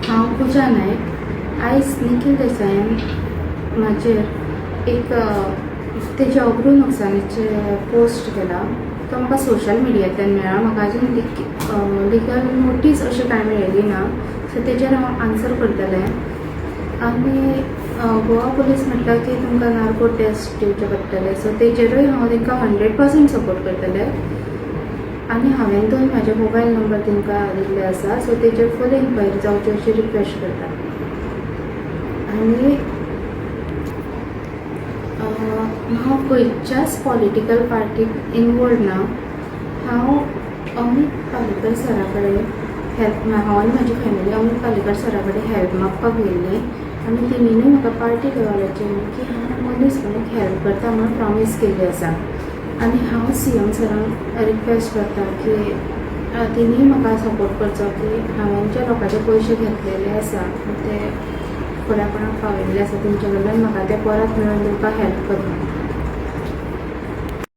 हांव पुजा नायक. आयज निखिल देसायान म्हाजेर एक तेजे अब्रू नुकसानीचे पोस्ट केला. तो म्हाका सोशल मिडियांतल्यान मेळ्ळा. म्हाका अजून लिगल नोटीस अशी कांय मेळिल्ली ना, सो तेजेर हांव आन्सर करतलें. आनी गोवा पुलीस म्हणटा की तुमकां नार्को टेस्ट दिवचे पडटले, सो तेजेरूय हांव तांकां 100% सपोर्ट करतलें. आनी हांवें दोन म्हाजे मोबायल नंबर तांकां दिल्ले आसा, सो तेजेर फूल इन्क्वायरी जावची अशी रिक्वेस्ट करता. आनी हांव खंयच्याच पॉलिटिकल पार्टीक इनवॉल्ड ना. हांव अमित पालेकर सरा कडेन हांव आनी म्हाजी फॅमिली अमित पालेकर सरा कडेन हेल्प मागपाक गेल्लीं, आनी तेणीनूय म्हाका पार्टी लेवलाचेर की हांव मनीस म्हणून हेल्प करता म्हणून प्रॉमीस केल्ली आसा. आनी हांव CM सरांक रिक्वेस्ट करता की तेणीय म्हाका सपोर्ट करचो, की हांवें जे लोकांचे पयशे घेतलेले आसा ते फुड्या कोणाक फाविल्ले आसा तेंचे कडल्यान म्हाका ते परत मेळोवन दिवपाक हेल्प करता.